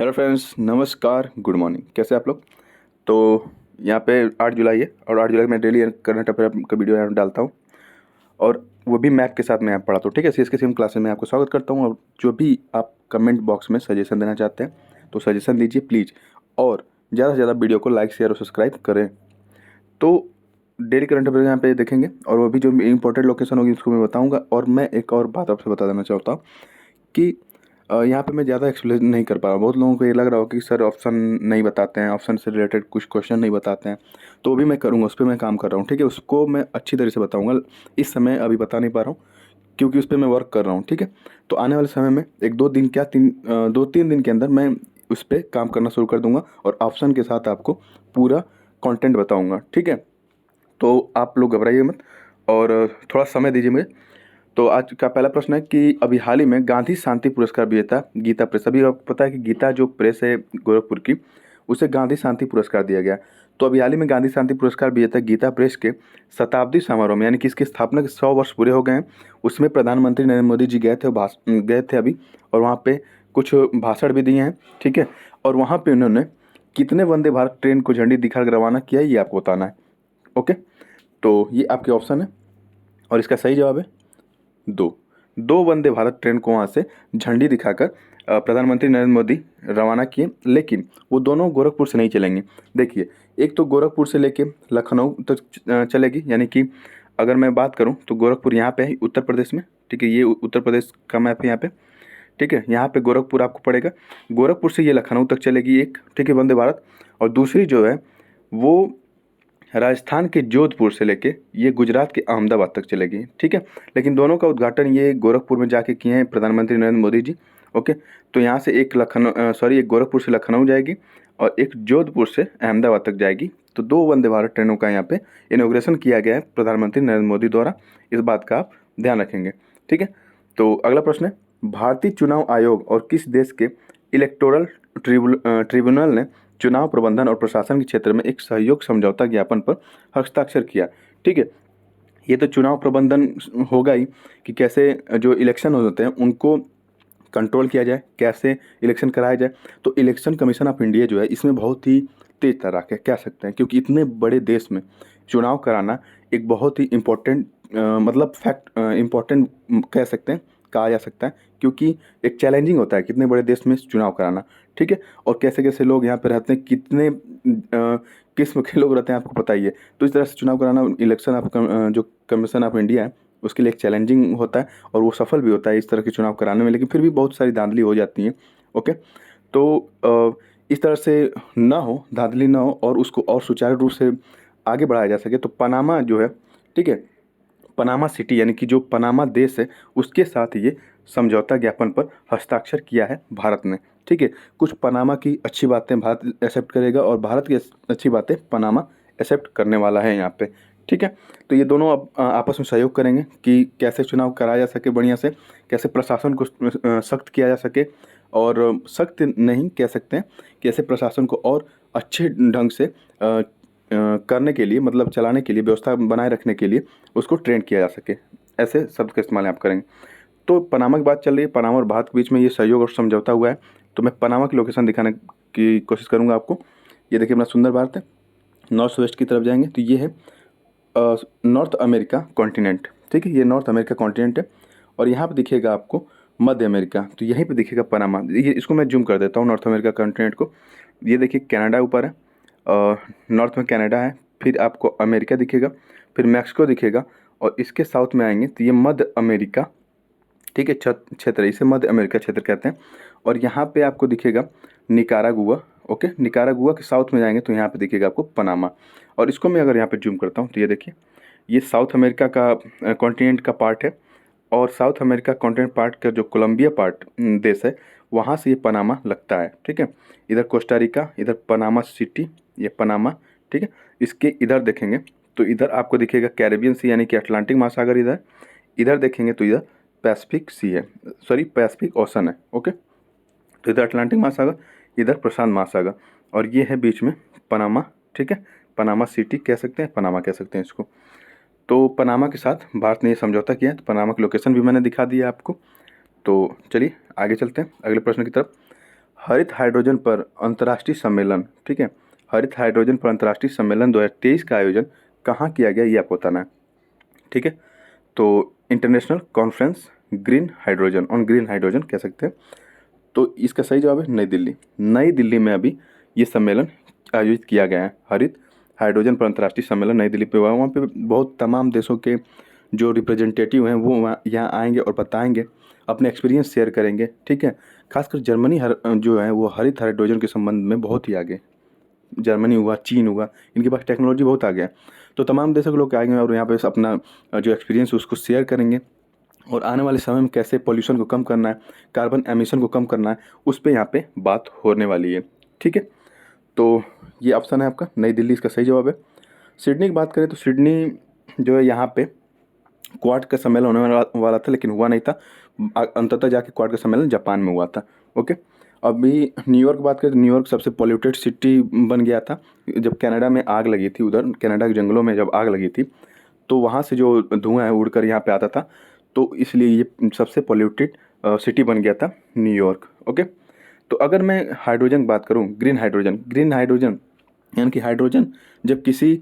Hello friends, नमस्कार, good morning. कैसे आप लोग? तो यहाँ पे 8 जुलाई है और 8 जुलाई मैं डेली करंट अफेयर का वीडियो यहाँ डालता हूँ और वो भी मैथ के साथ मैं यहाँ पढ़ाता हूँ। ठीक है, सीएस के सेम क्लासेस में आपको स्वागत करता हूँ। और जो भी आप कमेंट बॉक्स में सजेशन देना चाहते हैं तो सजेशन दीजिए प्लीज़, और ज़्यादा से ज़्यादा वीडियो को लाइक शेयर और सब्सक्राइब करें। तो डेली करंट अफेयर यहाँ पे देखेंगे और वो भी जो इंपॉर्टेंट लोकेशन होगी उसको मैं बताऊँगा। और मैं एक और बात आपसे बता देना चाहता हूँ कि यहाँ पे मैं ज़्यादा एक्सप्लेन नहीं कर पा रहा हूँ। बहुत लोगों को ये लग रहा हो कि सर ऑप्शन नहीं बताते हैं, ऑप्शन से रिलेटेड कुछ क्वेश्चन नहीं बताते हैं, तो वो भी मैं करूँगा, उस पर मैं काम कर रहा हूँ। ठीक है, उसको मैं अच्छी तरह से बताऊँगा। इस समय अभी बता नहीं पा रहा हूँ क्योंकि उस पर मैं वर्क कर रहा हूँ। ठीक है, तो आने वाले समय में एक दो दिन क्या 2-3 दिन के अंदर मैं उस पर काम करना शुरू कर दूँगा और ऑप्शन के साथ आपको पूरा कंटेंट बताऊँगा। ठीक है, तो आप लोग घबराइए मत और थोड़ा समय दीजिए मुझे। तो आज का पहला प्रश्न है कि अभी हाल ही में गांधी शांति पुरस्कार विजेता गीता प्रेस, अभी आपको पता है कि गीता जो प्रेस है गोरखपुर की, उसे गांधी शांति पुरस्कार दिया गया। तो अभी हाल ही में गांधी शांति पुरस्कार विजेता गीता प्रेस के शताब्दी समारोह में, यानी कि इसकी स्थापना के 100 वर्ष पूरे हो गए हैं, उसमें प्रधानमंत्री नरेंद्र मोदी जी गए थे अभी, और वहाँ पे कुछ भाषण भी दिए हैं। ठीक है, और वहाँ पे उन्होंने कितने वंदे भारत ट्रेन को झंडी दिखाकर रवाना किया, ये आपको बताना है। ओके, तो ये आपके ऑप्शन है और इसका सही जवाब है दो। दो वंदे भारत ट्रेन को वहाँ से झंडी दिखाकर प्रधानमंत्री नरेंद्र मोदी रवाना किए, लेकिन वो दोनों गोरखपुर से नहीं चलेंगे। देखिए, एक तो गोरखपुर से लेके लखनऊ तक चलेगी, यानी कि अगर मैं बात करूं तो गोरखपुर यहाँ पे है उत्तर प्रदेश में। ठीक है, ये उत्तर प्रदेश का मैप है यहाँ पे। ठीक है, यहाँ पे गोरखपुर आपको पड़ेगा। गोरखपुर से ये लखनऊ तक चलेगी एक, ठीक है, वंदे भारत। और दूसरी जो है वो राजस्थान के जोधपुर से लेके ये गुजरात के अहमदाबाद तक चलेगी। ठीक है, लेकिन दोनों का उद्घाटन ये गोरखपुर में जाके किए हैं प्रधानमंत्री नरेंद्र मोदी जी। ओके, तो यहाँ से एक गोरखपुर से लखनऊ जाएगी और एक जोधपुर से अहमदाबाद तक जाएगी। तो दो वंदे भारत ट्रेनों का यहाँ पे इनॉग्रेशन किया गया है प्रधानमंत्री नरेंद्र मोदी द्वारा। इस बात का आप ध्यान रखेंगे। ठीक है, तो अगला प्रश्न है, भारतीय चुनाव आयोग और किस देश के इलेक्टोरल ट्रिब्यूनल ने चुनाव प्रबंधन और प्रशासन के क्षेत्र में एक सहयोग समझौता ज्ञापन पर हस्ताक्षर किया? ठीक है, ये तो चुनाव प्रबंधन होगा ही कि कैसे जो इलेक्शन होते हैं उनको कंट्रोल किया जाए, कैसे इलेक्शन कराया जाए। तो इलेक्शन कमीशन ऑफ इंडिया जो है इसमें बहुत ही तेज तर्राक है, कह सकते हैं, क्योंकि इतने बड़े देश में चुनाव कराना एक बहुत ही इम्पोर्टेंट मतलब फैक्ट इम्पोर्टेंट कह सकते हैं, कहा जा सकता है, क्योंकि एक चैलेंजिंग होता है कितने बड़े देश में चुनाव कराना। ठीक है, और कैसे कैसे लोग यहाँ पे रहते हैं, कितने किस्म के लोग रहते हैं आपको पता ही है। तो इस तरह से चुनाव कराना इलेक्शन ऑफ जो कमीशन ऑफ इंडिया है उसके लिए एक चैलेंजिंग होता है और वो सफल भी होता है इस तरह के चुनाव कराने में, लेकिन फिर भी बहुत सारी धांधली हो जाती हैं। ओके, तो इस तरह से ना हो, धांधली ना हो और उसको और सुचारू रूप से आगे बढ़ाया जा सके, तो पनामा जो है, ठीक है, पनामा सिटी यानी कि जो पनामा देश है उसके साथ ये समझौता ज्ञापन पर हस्ताक्षर किया है भारत ने। ठीक है, कुछ पनामा की अच्छी बातें भारत एक्सेप्ट करेगा और भारत की अच्छी बातें पनामा एक्सेप्ट करने वाला है यहाँ पे। ठीक है, तो ये दोनों अब आपस में सहयोग करेंगे कि कैसे चुनाव कराया जा सके बढ़िया से, कैसे प्रशासन को सख्त किया जा सके, और सख्त नहीं कह सकते हैं, कैसे प्रशासन को और अच्छे ढंग से करने के लिए, मतलब चलाने के लिए, व्यवस्था बनाए रखने के लिए उसको ट्रेन किया जा सके। ऐसे शब्द का इस्तेमाल आप करेंगे। तो पनामा की बात चल रही है, पनामा और भारत के बीच में ये सहयोग और समझौता हुआ है। तो मैं पनामा की लोकेशन दिखाने की कोशिश करूंगा आपको। ये देखिए अपना सुंदर भारत है, नॉर्थ वेस्ट की तरफ जाएंगे तो ये है नॉर्थ अमेरिका कॉन्टिनेंट। ठीक है, ये नॉर्थ अमेरिका कॉन्टिनेंट है और यहाँ पे दिखेगा आपको मध्य अमेरिका, तो यहीं पे दिखेगा पनामा। ये इसको मैं जूम कर देता हूँ नॉर्थ अमेरिका कॉन्टिनेंट को। ये देखिए कनाडा ऊपर है, नॉर्थ में कनाडा है, फिर आपको अमेरिका दिखेगा, फिर मैक्सिको दिखेगा, और इसके साउथ में आएंगे तो ये मध्य अमेरिका, ठीक है, क्षेत्र, इसे मध्य अमेरिका क्षेत्र कहते हैं। और यहाँ पे आपको दिखेगा निकारागुआ। ओके, निकारागुआ के साउथ में जाएंगे तो यहाँ पे दिखेगा आपको पनामा। और इसको मैं अगर यहाँ पे जूम करता हूँ तो ये देखिए, ये साउथ अमेरिका का कॉन्टिनेंट का पार्ट है, और साउथ अमेरिका कॉन्टिनेंट पार्ट का जो कोलंबिया पार्ट देश है वहाँ से ये पनामा लगता है। ठीक है, इधर कोस्टारिका, इधर पनामा सिटी, ये पनामा। ठीक है, इसके इधर देखेंगे तो इधर आपको दिखेगा कैरेबियन सी यानी कि अटलांटिक महासागर, इधर इधर देखेंगे तो इधर पैसिफिक सी है, सॉरी पैसिफिक ओशन है। ओके, तो इधर अटलांटिक महासागर, इधर प्रशांत महासागर, और ये है बीच में पनामा। ठीक है, पनामा सिटी कह सकते हैं, पनामा कह सकते हैं इसको। तो पनामा के साथ भारत ने ये समझौता किया है, तो पनामा की लोकेशन भी मैंने दिखा दी है आपको। तो चलिए आगे चलते हैं अगले प्रश्न की तरफ। हरित हाइड्रोजन पर अंतर्राष्ट्रीय सम्मेलन, ठीक है, हरित हाइड्रोजन पर अंतर्राष्ट्रीय सम्मेलन 2023 का आयोजन कहाँ किया गया ये आपको बताना है, ठीक है। तो international conference green hydrogen, on green hydrogen कह सकते हैं। तो इसका सही जवाब है नई दिल्ली। नई दिल्ली में अभी ये सम्मेलन आयोजित किया गया है, हरित हाइड्रोजन पर अंतर्राष्ट्रीय सम्मेलन नई दिल्ली पे हुआ है। वहाँ पे बहुत तमाम देशों के जो रिप्रेजेंटेटिव हैं वो वहाँ यहाँ आएंगे और बताएंगे, अपने एक्सपीरियंस शेयर करेंगे, ठीक है। खासकर जर्मनी जो है वो हरित हाइड्रोजन के संबंध में बहुत ही आगे, जर्मनी हुआ, चीन हुआ, इनके पास टेक्नोलॉजी बहुत आगे है। तो तमाम देशों के लोग आएंगे और यहाँ पे अपना जो एक्सपीरियंस है उसको शेयर करेंगे, और आने वाले समय में कैसे पॉल्यूशन को कम करना है, कार्बन एमिशन को कम करना है, उस पर यहाँ पे बात होने वाली है, ठीक है। तो ये ऑप्शन है आपका नई दिल्ली, इसका सही जवाब है। सिडनी की बात करें तो सिडनी जो है यहाँ पे क्वाड का सम्मेलन होने वाला था, लेकिन हुआ नहीं था। अंततः जाके क्वाड का सम्मेलन जापान में हुआ था, ओके। अभी न्यूयॉर्क की बात करें तो न्यूयॉर्क सबसे पॉल्यूटेड सिटी बन गया था जब कनाडा में आग लगी थी। उधर कनाडा के जंगलों में जब आग लगी थी तो वहाँ से जो धुआं है उड़कर यहाँ पे आता था, तो इसलिए ये सबसे पॉल्यूटेड सिटी बन गया था न्यूयॉर्क, ओके। तो अगर मैं हाइड्रोजन की बात करूँ, ग्रीन हाइड्रोजन, ग्रीन हाइड्रोजन यानी कि हाइड्रोजन जब किसी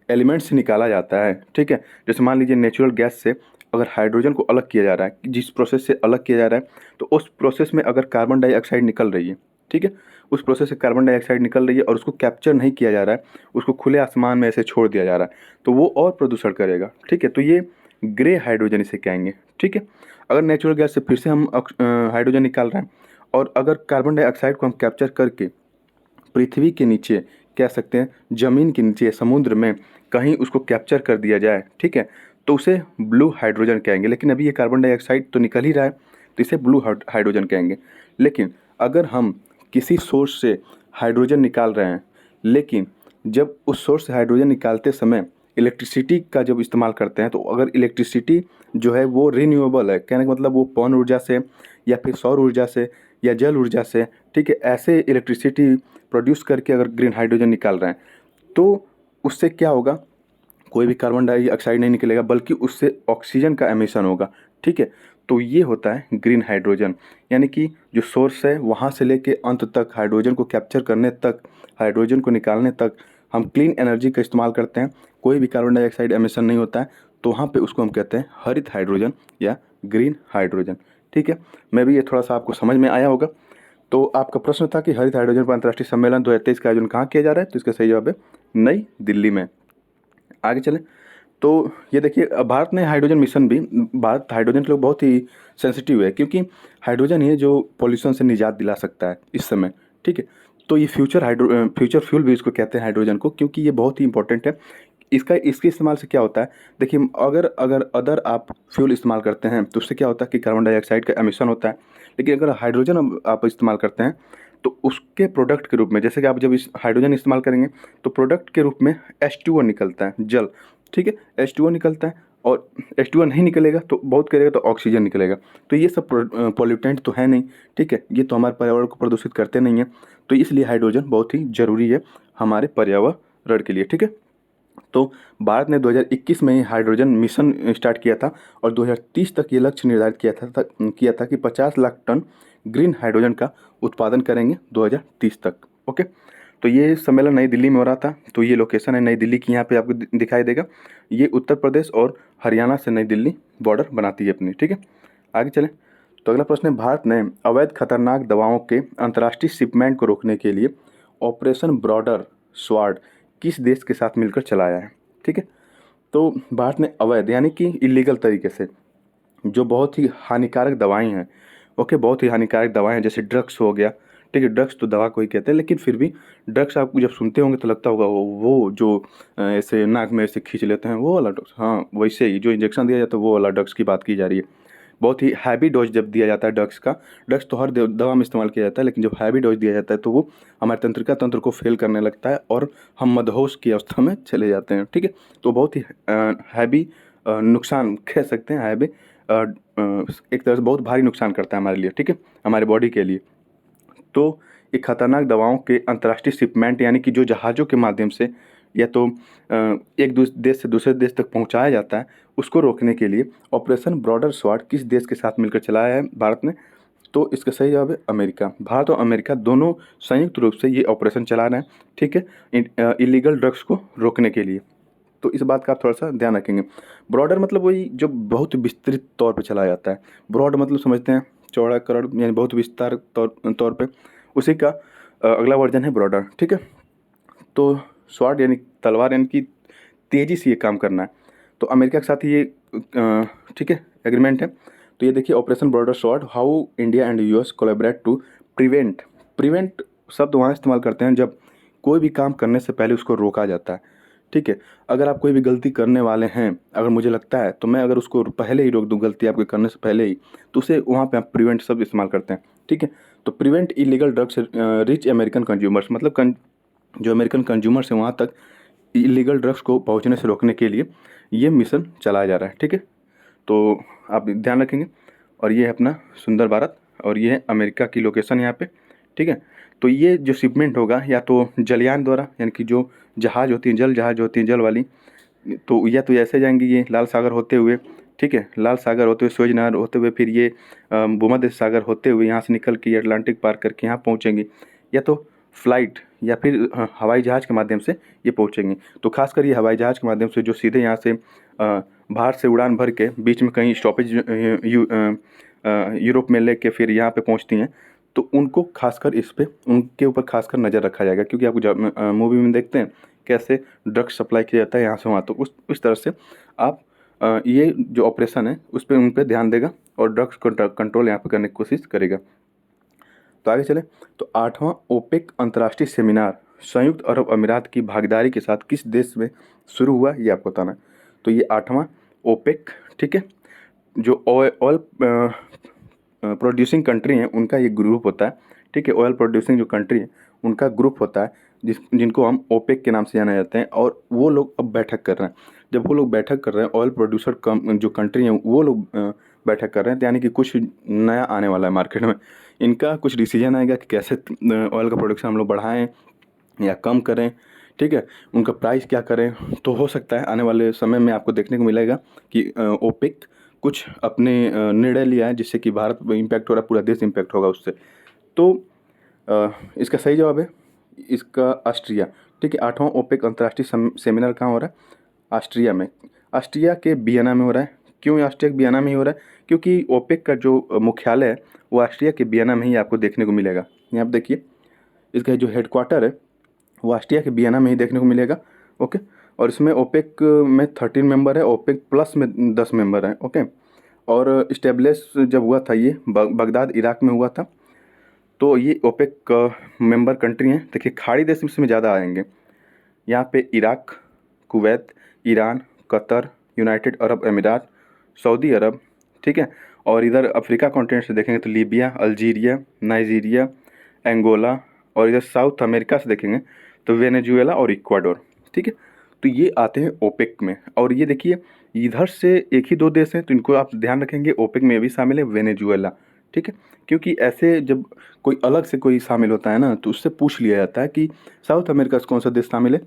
एलिमेंट से निकाला जाता है, ठीक है। जैसे मान लीजिए नेचुरल गैस से अगर हाइड्रोजन को अलग किया जा रहा है, जिस प्रोसेस से अलग किया जा रहा है, तो उस प्रोसेस में अगर कार्बन डाइऑक्साइड निकल रही है, ठीक है, उस प्रोसेस से कार्बन डाइऑक्साइड निकल रही है और उसको कैप्चर नहीं किया जा रहा है, उसको खुले आसमान में ऐसे छोड़ दिया जा रहा है, तो वो और प्रदूषण करेगा, ठीक है। तो ये ग्रे हाइड्रोजन इसे कहेंगे, ठीक है। अगर नेचुरल गैस से फिर से हम हाइड्रोजन निकाल रहे हैं और अगर कार्बन डाइऑक्साइड को हम कैप्चर करके पृथ्वी के नीचे, कह सकते हैं ज़मीन के नीचे, समुद्र में कहीं उसको कैप्चर कर दिया जाए, ठीक है, तो उसे ब्लू हाइड्रोजन कहेंगे। लेकिन अभी ये कार्बन डाइऑक्साइड तो निकल ही रहा है, तो इसे ब्लू हाइड्रोजन कहेंगे। लेकिन अगर हम किसी सोर्स से हाइड्रोजन निकाल रहे हैं, लेकिन जब उस सोर्स से हाइड्रोजन निकालते समय इलेक्ट्रिसिटी का जब इस्तेमाल करते हैं, तो अगर इलेक्ट्रिसिटी जो है वो रिन्यूएबल है, कहने का मतलब वो पवन ऊर्जा से या फिर सौर ऊर्जा से या जल ऊर्जा से, ठीक है, ऐसे इलेक्ट्रिसिटी प्रोड्यूस करके अगर ग्रीन हाइड्रोजन निकाल रहे हैं, तो उससे क्या होगा, कोई भी कार्बन डाइऑक्साइड नहीं निकलेगा बल्कि उससे ऑक्सीजन का एमिशन होगा, ठीक है। तो ये होता है ग्रीन हाइड्रोजन, यानी कि जो सोर्स है वहाँ से लेके अंत तक, हाइड्रोजन को कैप्चर करने तक, हाइड्रोजन को निकालने तक हम क्लीन एनर्जी का इस्तेमाल करते हैं, कोई भी कार्बन डाइऑक्साइड एमिशन नहीं होता है, तो वहाँ पे उसको हम कहते हैं हरित हाइड्रोजन या ग्रीन हाइड्रोजन, ठीक है। मैं भी ये थोड़ा सा आपको समझ में आया होगा। तो आपका प्रश्न था कि हरित हाइड्रोजन पर अंतर्राष्ट्रीय सम्मेलन 2023 का आयोजन कहाँ किया जा रहा है, तो इसका सही जवाब है नई दिल्ली में। आगे चलें तो ये देखिए, भारत ने हाइड्रोजन मिशन भी, भारत हाइड्रोजन के लोग बहुत ही सेंसिटिव है, क्योंकि हाइड्रोजन ही है जो पॉल्यूशन से निजात दिला सकता है इस समय, ठीक है। तो ये फ्यूचर फ्यूल भी इसको कहते हैं हाइड्रोजन को, क्योंकि ये बहुत ही इंपॉर्टेंट है। इसके इस्तेमाल से क्या होता है, देखिए, अगर अगर अदर आप फ्यूल इस्तेमाल करते हैं तो उससे क्या होता है कि कार्बन डाइऑक्साइड का एमिशन होता है। लेकिन अगर हाइड्रोजन आप इस्तेमाल करते हैं तो उसके प्रोडक्ट के रूप में, जैसे कि आप जब इस हाइड्रोजन इस्तेमाल करेंगे तो प्रोडक्ट के रूप में H2O निकलता है, जल, ठीक है, H2O निकलता है, और H2O नहीं निकलेगा तो बहुत करेगा तो ऑक्सीजन निकलेगा। तो ये सब पॉल्यूटेंट तो है नहीं, ठीक है, ये तो हमारे पर्यावरण को प्रदूषित करते नहीं हैं, तो इसलिए हाइड्रोजन बहुत ही ज़रूरी है हमारे पर्यावरण के लिए, ठीक है। तो भारत ने 2021 में ही हाइड्रोजन मिशन स्टार्ट किया था और 2030 तक ये लक्ष्य निर्धारित किया था कि 50 लाख टन ग्रीन हाइड्रोजन का उत्पादन करेंगे 2030 तक, ओके। तो ये सम्मेलन नई दिल्ली में हो रहा था, तो ये लोकेशन है नई दिल्ली की, यहाँ पे आपको दिखाई देगा। ये उत्तर प्रदेश और हरियाणा से नई दिल्ली बॉर्डर बनाती है अपनी, ठीक है। आगे चलें तो अगला प्रश्न है, भारत ने अवैध खतरनाक दवाओं के अंतर्राष्ट्रीय शिपमेंट को रोकने के लिए ऑपरेशन ब्रॉडर स्वाड किस देश के साथ मिलकर चलाया है, ठीक है। तो भारत ने अवैध यानी कि इलीगल तरीके से जो बहुत ही हानिकारक दवाएं हैं, ओके, बहुत ही हानिकारक दवाएं हैं, जैसे ड्रग्स हो गया, ठीक है, ड्रग्स तो दवा को ही कहते हैं, लेकिन फिर भी ड्रग्स आप जब सुनते होंगे तो लगता होगा वो जो ऐसे नाक में ऐसे खींच लेते हैं वो वाला ड्रग्स, हाँ वैसे ही जो इंजेक्शन दिया जाता है वो वाला ड्रग्स की बात की जा रही है। बहुत ही हैवी डोज जब दिया जाता है ड्रग्स का, ड्रग्स तो हर दवा में इस्तेमाल किया जाता है, लेकिन जब हैवी डोज दिया जाता है तो वो हमारे तंत्रिका तंत्र को फेल करने लगता है और हम मदहोश की अवस्था में चले जाते हैं, ठीक है। तो बहुत ही हैवी नुकसान कह सकते हैं, हैवी एक तरह से बहुत भारी नुकसान करता है हमारे लिए, ठीक है, हमारे बॉडी के लिए। तो ये खतरनाक दवाओं के अंतर्राष्ट्रीय शिपमेंट यानी कि जो जहाज़ों के माध्यम से या तो एक देश से दूसरे देश तक पहुंचाया जाता है, उसको रोकने के लिए ऑपरेशन ब्रॉडर स्वाड किस देश के साथ मिलकर चलाया है भारत ने, तो इसका सही जवाब है अमेरिका। भारत और अमेरिका दोनों संयुक्त रूप से ये ऑपरेशन चला रहे हैं, ठीक है, इलीगल ड्रग्स को रोकने के लिए। तो इस बात का आप थोड़ा सा ध्यान रखेंगे। ब्रॉडर मतलब वही जो बहुत विस्तृत तौर पे चलाया जाता है। ब्रॉड मतलब समझते हैं चौड़ा करोड़, यानी बहुत विस्तार तौर तौर पे, उसी का अगला वर्जन है ब्रॉडर, ठीक है। तो स्वॉर्ड यानी तलवार, यानी कि तेज़ी से ये काम करना है। तो अमेरिका के साथ ये ठीक है एग्रीमेंट है। तो ये देखिए operation broader sword, how India and US collaborate to prevent. Prevent शब्द वहाँ इस्तेमाल करते हैं जब कोई भी काम करने से पहले उसको रोका जाता है, ठीक है। अगर आप कोई भी गलती करने वाले हैं, अगर मुझे लगता है तो मैं अगर उसको पहले ही रोक दूं गलती आपके करने से पहले ही, तो उसे वहाँ पे आप प्रिवेंट शब्द इस्तेमाल करते हैं, ठीक है। तो prevent illegal drugs rich American consumers, मतलब जो अमेरिकन कंज्यूमर्स हैं वहाँ तक इलीगल ड्रग्स को पहुँचने से रोकने के लिए ये मिशन चलाया जा रहा है, ठीक है। तो आप ध्यान रखेंगे। और ये है अपना सुंदर भारत, और ये है अमेरिका की लोकेशन यहाँ पे, ठीक है। तो ये जो शिपमेंट होगा या तो जलयान द्वारा, यानी कि जो जहाज़ होती हैं, जल जहाज़ होती हैं जल वाली, तो या तो ऐसे जाएंगी ये लाल सागर होते हुए, ठीक है, लाल सागर होते हुए, सुएज नहर होते हुए, फिर ये भूमध्य सागर होते हुए यहाँ से निकल के ये अटलांटिक पार करके यहाँ पहुँचेंगी, या तो फ्लाइट या फिर हवाई जहाज़ के माध्यम से ये पहुँचेंगी। तो खासकर ये हवाई जहाज़ के माध्यम से जो सीधे यहाँ से बाहर से उड़ान भर के बीच में कहीं स्टॉपेज यूरोप में लेके फिर यहाँ पे पहुँचती हैं, तो उनको खासकर इस पे उनके ऊपर खासकर नज़र रखा जाएगा, क्योंकि आपको जब मूवी में देखते हैं कैसे ड्रग्स सप्लाई किया जाता है यहाँ से वहाँ, तो उस तरह से आप ये जो ऑपरेशन है उस पर उन पर ध्यान देगा और ड्रग्स कंट्रोल यहाँ पे करने की कोशिश करेगा। तो आगे चले। तो 8वां ओपेक अंतर्राष्ट्रीय सेमिनार संयुक्त अरब अमीरात की भागीदारी के साथ किस देश में शुरू हुआ, ये आपको बताना है। तो ये 8वां ओपेक, ठीक है, जो ऑयल प्रोड्यूसिंग कंट्री हैं उनका ये ग्रुप होता है, ठीक है। ऑयल प्रोड्यूसिंग जो कंट्री है उनका ग्रुप होता है जिनको हम ओपेक के नाम से जाने जाते हैं, और वो लोग अब बैठक कर रहे हैं। जब वो लोग बैठक कर रहे हैं, ऑयल प्रोड्यूसर जो कंट्री हैं वो लोग बैठक कर रहे हैं, तो यानी कि कुछ नया आने वाला है मार्केट में। इनका कुछ डिसीजन आएगा कि कैसे ऑयल का प्रोडक्शन हम लोग बढ़ाएं या कम करें, ठीक है, उनका प्राइस क्या करें। तो हो सकता है आने वाले समय में आपको देखने को मिलेगा कि ओपेक कुछ अपने निर्णय लिया है जिससे कि भारत पे इम्पैक्ट हो रहा है, पूरा देश इम्पैक्ट होगा उससे। तो इसका सही जवाब है इसका ऑस्ट्रिया, ठीक है। 8वां ओपेक अंतर्राष्ट्रीय सेमिनार कहाँ हो रहा है? ऑस्ट्रिया में, ऑस्ट्रिया के वियना में हो रहा है। क्यों ऑस्ट्रिया के वियना में ही हो रहा है? क्योंकि ओपेक का जो मुख्यालय है वो ऑस्ट्रिया के वियना में ही आपको देखने को मिलेगा। यहाँ पर देखिए इसका जो हेडक्वार्टर है वो ऑस्ट्रिया के वियना में ही देखने को मिलेगा, ओके। और इसमें ओपेक में 13 मेंबर है, ओपेक प्लस में 10 मेंबर हैं, ओके। और इस्टेब्लिश जब हुआ था ये बगदाद इराक में हुआ था। तो ये ओपेक मेंबर कंट्री हैं। देखिए खाड़ी देश इसमें ज़्यादा आएंगे, यहाँ पे Iraq, Kuwait, Iran, Qatar, United Arab अमीरात, सऊदी अरब, ठीक है। और इधर अफ्रीका कॉन्टिनेंट से देखेंगे तो लीबिया, अल्जीरिया, नाइजीरिया, एंगोला, और इधर साउथ अमेरिका से देखेंगे तो वेनेजुएला और इक्वाडोर, ठीक है। तो ये आते हैं ओपेक में। और ये देखिए इधर से एक ही दो देश हैं, तो इनको आप ध्यान रखेंगे, ओपेक में भी शामिल है वेनेजुएला, ठीक है। क्योंकि ऐसे जब कोई अलग से कोई शामिल होता है ना, तो उससे पूछ लिया जाता है कि साउथ अमेरिका से कौन सा देश शामिल है,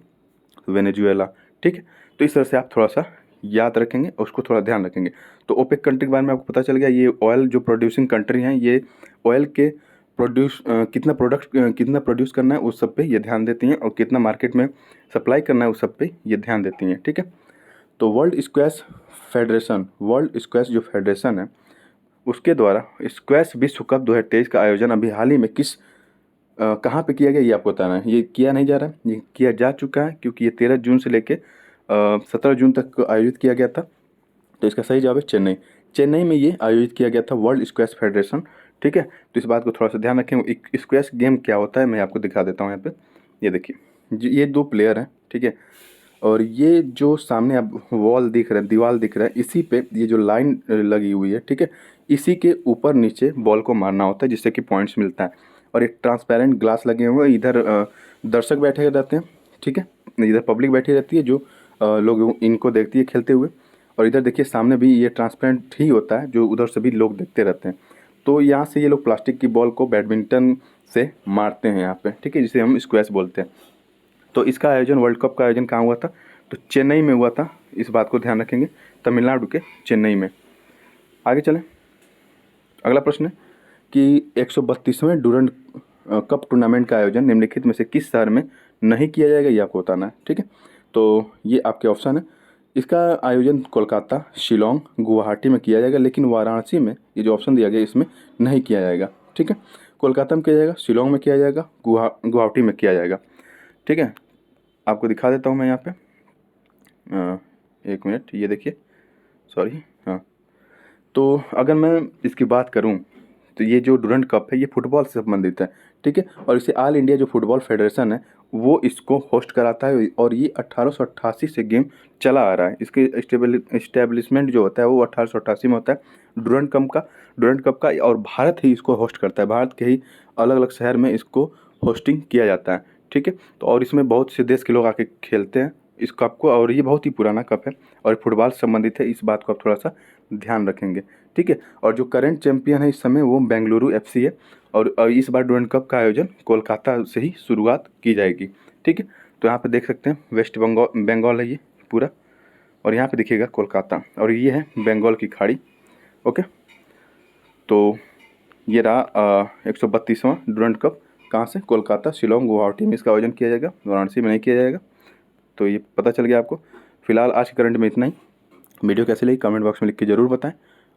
वेनेजुएला, ठीक है। तो इस तरह से आप थोड़ा सा याद रखेंगे और उसको थोड़ा ध्यान रखेंगे। तो ओपेक कंट्री के बारे में आपको पता चल गया। ये ऑयल जो प्रोड्यूसिंग कंट्री हैं, ये ऑयल के कितना प्रोड्यूस करना है उस सब पे ये ध्यान देती हैं, और कितना मार्केट में सप्लाई करना है उस सब पे ये ध्यान देती हैं, ठीक है। तो वर्ल्ड स्क्वैश जो फेडरेशन है उसके द्वारा स्क्वैश विश्व कप 2023 का आयोजन अभी हाल ही में कहाँ पे किया गया ये आपको बताना है। ये किया नहीं जा रहा है, ये किया जा चुका है, क्योंकि ये 13 जून से लेके 17 जून तक आयोजित किया गया था। तो इसका सही जवाब है चेन्नई। चेन्नई में ये आयोजित किया गया था वर्ल्ड स्क्वैश फेडरेशन, ठीक है। तो इस बात को थोड़ा सा ध्यान रखें। एक स्क्वैश गेम क्या होता है मैं आपको दिखा देता हूँ यहाँ पे। ये देखिए ये दो प्लेयर हैं, ठीक है। और ये जो सामने आप वॉल दिख रहा है, दीवार दिख रहा है, इसी पे ये जो लाइन लगी हुई है, ठीक है, इसी के ऊपर नीचे बॉल को मारना होता है जिससे कि पॉइंट्स मिलता है। और एक ट्रांसपेरेंट ग्लास लगे हुए हैं, इधर दर्शक बैठे रहते हैं, ठीक है, इधर पब्लिक बैठी रहती है जो लोग इनको देखती है खेलते हुए। और इधर देखिए सामने भी ये ट्रांसपेरेंट ही होता है जो उधर से भी लोग देखते रहते हैं। तो यहाँ से ये लोग प्लास्टिक की बॉल को बैडमिंटन से मारते हैं यहाँ पे, ठीक है, जिसे हम स्क्वैश बोलते हैं। तो इसका आयोजन, वर्ल्ड कप का आयोजन कहाँ हुआ था? तो चेन्नई में हुआ था। इस बात को ध्यान रखेंगे, तमिलनाडु के चेन्नई में। आगे चलें, अगला प्रश्न है कि 132वें डूरंड कप टूर्नामेंट का आयोजन निम्नलिखित में से किस शहर में नहीं किया जाएगा, ये आपको बताना है। ठीक है, तो ये आपके ऑप्शन है। इसका आयोजन कोलकाता, शिलोंग, गुवाहाटी में किया जाएगा, लेकिन वाराणसी में, ये जो ऑप्शन दिया गया इसमें नहीं किया जाएगा। ठीक है, कोलकाता में किया जाएगा, शिलोंग में किया जाएगा, गुवाहाटी में किया जाएगा। ठीक है, आपको दिखा देता हूँ मैं यहाँ पे। एक मिनट, ये देखिए, सॉरी, हाँ। तो अगर मैं इसकी बात करूं तो ये जो डूरंड कप है ये फुटबॉल से संबंधित है। ठीक है, और इसे ऑल इंडिया जो फुटबॉल फेडरेशन है वो इसको होस्ट कराता है, और ये 1888 से गेम चला आ रहा है। इसके इस्टेब्लिशमेंट जो होता है वो 1888 में होता है डूरंड कप का, और भारत ही इसको होस्ट करता है। भारत के ही अलग अलग शहर में इसको होस्टिंग किया जाता है। ठीक है, तो और इसमें बहुत से देश के लोग आके खेलते हैं इस कप को, और ये बहुत ही पुराना कप है और फुटबॉल से संबंधित है। इस बात को आप थोड़ा सा ध्यान रखेंगे। ठीक है, और जो करंट चैंपियन है इस समय वो बेंगलुरु एफसी है, और इस बार डूरंड कप का आयोजन कोलकाता से ही शुरुआत की जाएगी। ठीक है, तो यहाँ पे देख सकते हैं वेस्ट बंगाल है ये पूरा, और यहाँ पे देखिएगा कोलकाता, और ये है बंगाल की खाड़ी। ओके, तो ये रहा 132वां डूरंड कप। कहाँ से? कोलकाता, शिलोंग, गुवाहाटी में इसका आयोजन किया जाएगा, वाराणसी में नहीं किया जाएगा। तो ये पता चल गया आपको। फिलहाल आज के करंट में इतना ही। वीडियो कैसी लगी कमेंट बॉक्स में लिख के ज़रूर बताएं,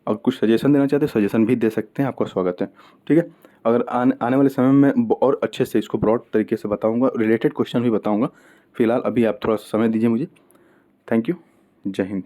और कुछ सजेशन देना चाहते हैं सजेशन भी दे सकते हैं, आपका स्वागत है। ठीक है, अगर आने वाले समय में और अच्छे से इसको ब्रॉड तरीके से बताऊंगा, रिलेटेड क्वेश्चन भी बताऊंगा। फिलहाल अभी आप थोड़ा सा समय दीजिए मुझे। थैंक यू, जय हिंद।